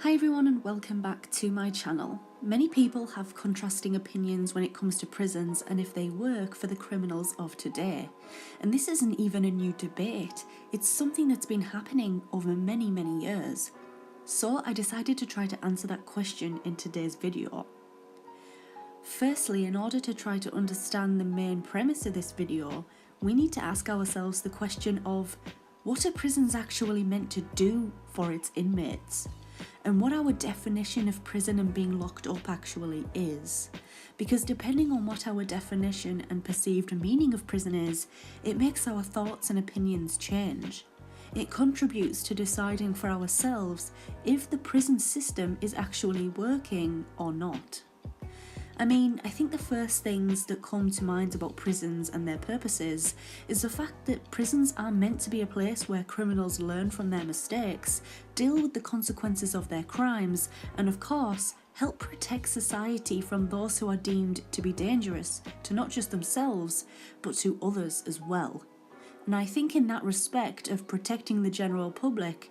Hi everyone and welcome back to my channel. Many people have contrasting opinions when it comes to prisons and if they work for the criminals of today. And this isn't even a new debate, it's something that's been happening over many years. So I decided to try to answer that question in today's video. Firstly, in order to try to understand the main premise of this video, we need to ask ourselves the question of what are prisons actually meant to do for its inmates? And what our definition of prison and being locked up actually is. Because depending on what our definition and perceived meaning of prison is, it makes our thoughts and opinions change. It contributes to deciding for ourselves if the prison system is actually working or not. I think the first things that come to mind about prisons and their purposes is the fact that prisons are meant to be a place where criminals learn from their mistakes, deal with the consequences of their crimes, and of course, help protect society from those who are deemed to be dangerous to not just themselves, but to others as well. And I think in that respect of protecting the general public,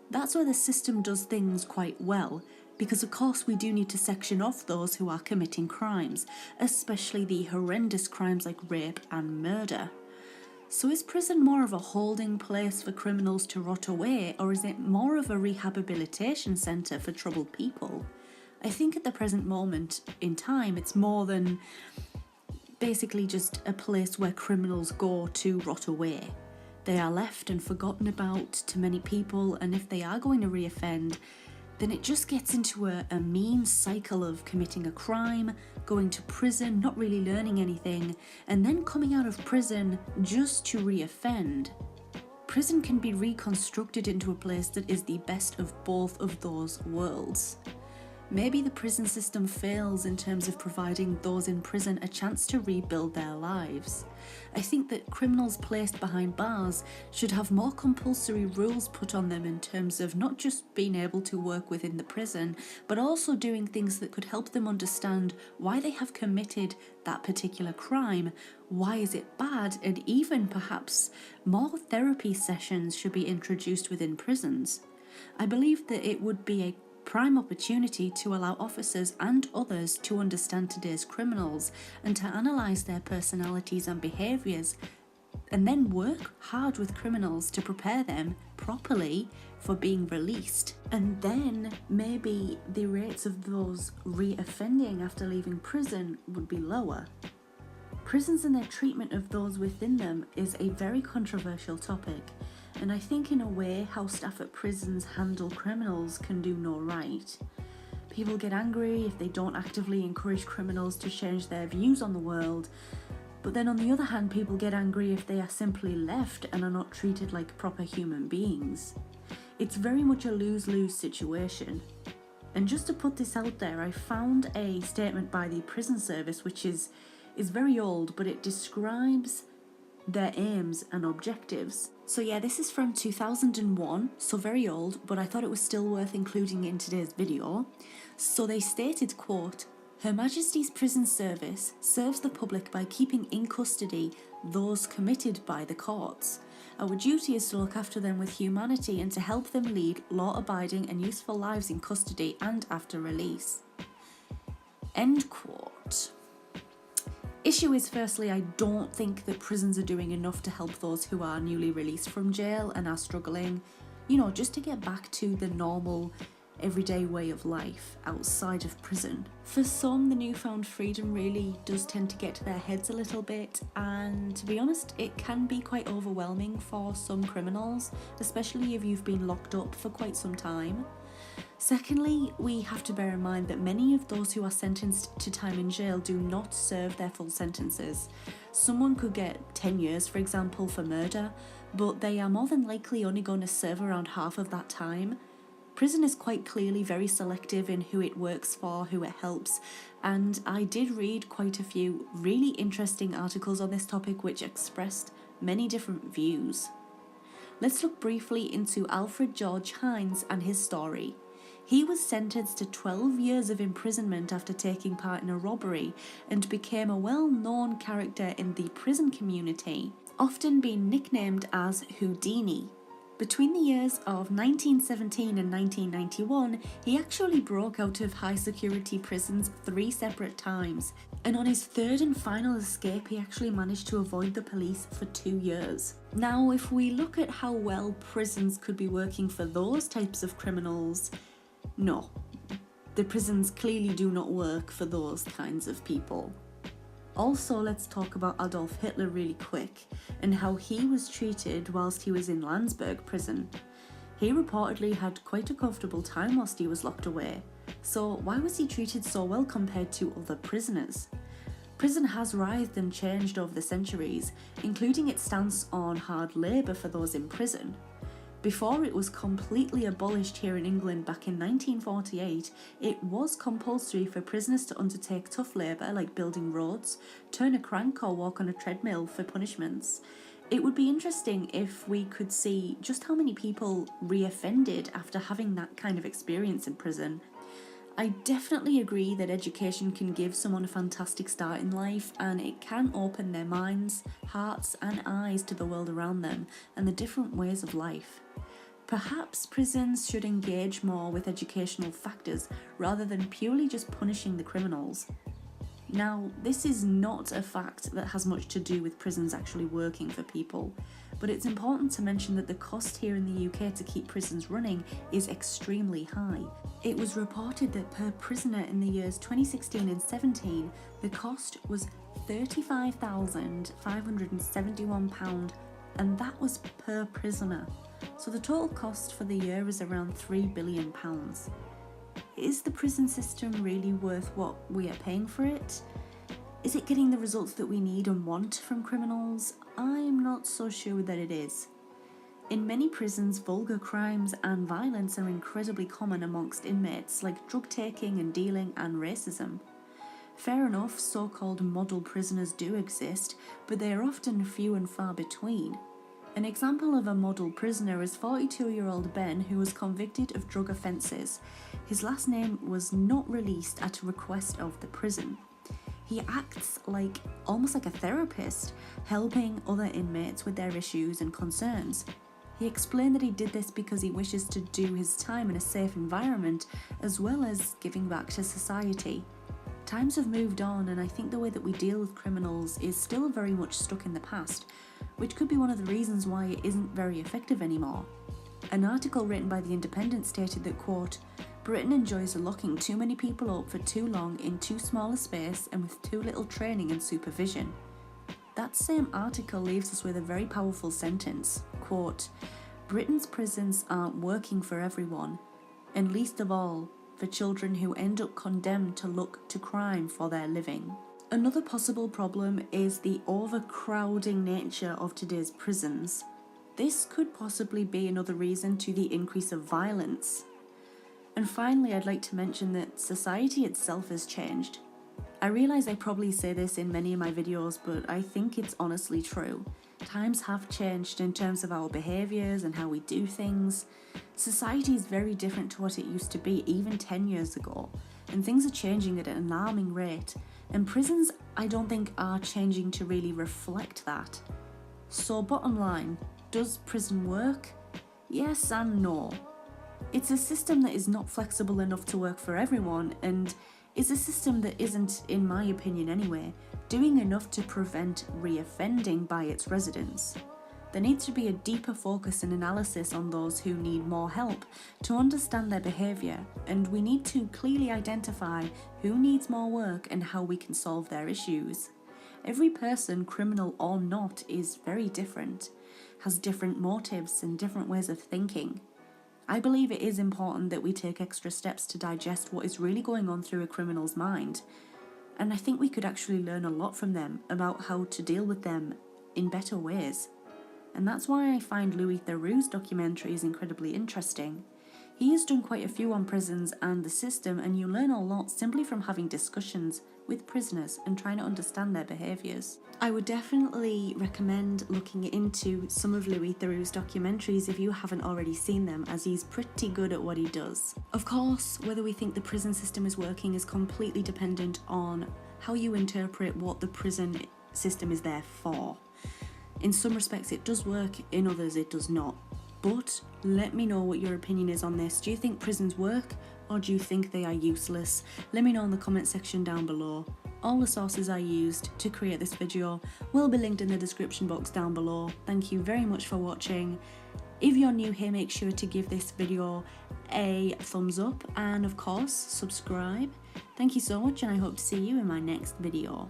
that's where the system does things quite well. Because of course we do need to section off those who are committing crimes, especially the horrendous crimes like rape and murder. So is prison more of a holding place for criminals to rot away, or is it more of a rehabilitation centre for troubled people? I think at the present moment in time it's more than basically just a place where criminals go to rot away. They are left and forgotten about to many people, and if they are going to reoffend, then it just gets into a mean cycle of committing a crime, going to prison, not really learning anything, and then coming out of prison just to reoffend. Prison can be reconstructed into a place that is the best of both of those worlds. Maybe the prison system fails in terms of providing those in prison a chance to rebuild their lives. I think that criminals placed behind bars should have more compulsory rules put on them in terms of not just being able to work within the prison, but also doing things that could help them understand why they have committed that particular crime, why is it bad, and even perhaps more therapy sessions should be introduced within prisons. I believe that it would be a prime opportunity to allow officers and others to understand today's criminals and to analyse their personalities and behaviours, and then work hard with criminals to prepare them properly for being released. And then maybe the rates of those re-offending after leaving prison would be lower. Prisons and their treatment of those within them is a very controversial topic, and I think in a way how staff at prisons handle criminals can do no right. People get angry if they don't actively encourage criminals to change their views on the world, but then on the other hand people get angry if they are simply left and are not treated like proper human beings. It's very much a lose-lose situation. And just to put this out there, I found a statement by the prison service which is very old, but it describes their aims and objectives. So yeah, this is from 2001, so very old, but I thought it was still worth including in today's video. So they stated, quote, "Her Majesty's Prison Service serves the public by keeping in custody those committed by the courts. Our duty is to look after them with humanity and to help them lead law-abiding and useful lives in custody and after release." End quote. Issue is, firstly, I don't think that prisons are doing enough to help those who are newly released from jail and are struggling, just to get back to the normal, everyday way of life outside of prison. For some, the newfound freedom really does tend to get to their heads a little bit, and to be honest, it can be quite overwhelming for some criminals, especially if you've been locked up for quite some time. Secondly, we have to bear in mind that many of those who are sentenced to time in jail do not serve their full sentences. Someone could get 10 years, for example, for murder, but they are more than likely only going to serve around half of that time. Prison is quite clearly very selective in who it works for, who it helps, and I did read quite a few really interesting articles on this topic which expressed many different views. Let's look briefly into Alfred George Hines and his story. He was sentenced to 12 years of imprisonment after taking part in a robbery and became a well-known character in the prison community, often being nicknamed as Houdini. Between the years of 1917 and 1991, he actually broke out of high security prisons 3 separate times, and on his third and final escape he actually managed to avoid the police for 2 years. Now, if we look at how well prisons could be working for those types of criminals, no. The prisons clearly do not work for those kinds of people. Also, let's talk about Adolf Hitler really quick and how he was treated whilst he was in Landsberg prison. He reportedly had quite a comfortable time whilst he was locked away. So why was he treated so well compared to other prisoners? Prison has writhed and changed over the centuries, including its stance on hard labour for those in prison. Before it was completely abolished here in England back in 1948, it was compulsory for prisoners to undertake tough labour like building roads, turn a crank or walk on a treadmill for punishments. It would be interesting if we could see just how many people reoffended after having that kind of experience in prison. I definitely agree that education can give someone a fantastic start in life, and it can open their minds, hearts and eyes to the world around them and the different ways of life. Perhaps prisons should engage more with educational factors rather than purely just punishing the criminals. Now, this is not a fact that has much to do with prisons actually working for people, but it's important to mention that the cost here in the UK to keep prisons running is extremely high. It was reported that per prisoner in the years 2016 and 17, the cost was £35,571, and that was per prisoner. So the total cost for the year is around £3 billion. Is the prison system really worth what we are paying for it? Is it getting the results that we need and want from criminals? I'm not so sure that it is. In many prisons, vulgar crimes and violence are incredibly common amongst inmates, like drug taking and dealing and racism. Fair enough, so-called model prisoners do exist, but they are often few and far between. An example of a model prisoner is 42-year-old Ben, who was convicted of drug offences. His last name was not released at a request of the prison. He acts almost like a therapist, helping other inmates with their issues and concerns. He explained that he did this because he wishes to do his time in a safe environment, as well as giving back to society. Times have moved on, and I think the way that we deal with criminals is still very much stuck in the past, which could be one of the reasons why it isn't very effective anymore. An article written by The Independent stated that, quote, "Britain enjoys locking too many people up for too long in too small a space and with too little training and supervision." That same article leaves us with a very powerful sentence, quote, "Britain's prisons aren't working for everyone, and least of all, for children who end up condemned to look to crime for their living." Another possible problem is the overcrowding nature of today's prisons. This could possibly be another reason to the increase of violence. And finally, I'd like to mention that society itself has changed. I realise I probably say this in many of my videos, but I think it's honestly true. Times have changed in terms of our behaviours and how we do things. Society is very different to what it used to be even 10 years ago, and things are changing at an alarming rate, and prisons, I don't think, are changing to really reflect that. So bottom line, does prison work? Yes and no. It's a system that is not flexible enough to work for everyone, and is a system that isn't, in my opinion anyway, doing enough to prevent reoffending by its residents. There needs to be a deeper focus and analysis on those who need more help to understand their behaviour, and we need to clearly identify who needs more work and how we can solve their issues. Every person, criminal or not, is very different, has different motives and different ways of thinking. I believe it is important that we take extra steps to digest what is really going on through a criminal's mind, and I think we could actually learn a lot from them about how to deal with them in better ways. And that's why I find Louis Theroux's documentaries incredibly interesting. He has done quite a few on prisons and the system, and you learn a lot simply from having discussions with prisoners and trying to understand their behaviours. I would definitely recommend looking into some of Louis Theroux's documentaries if you haven't already seen them, as he's pretty good at what he does. Of course, whether we think the prison system is working is completely dependent on how you interpret what the prison system is there for. In some respects it does work, in others it does not. But let me know what your opinion is on this. Do you think prisons work, or do you think they are useless? Let me know in the comment section down below. All the sources I used to create this video will be linked in the description box down below. Thank you very much for watching. If you're new here, make sure to give this video a thumbs up and of course subscribe. Thank you so much, and I hope to see you in my next video.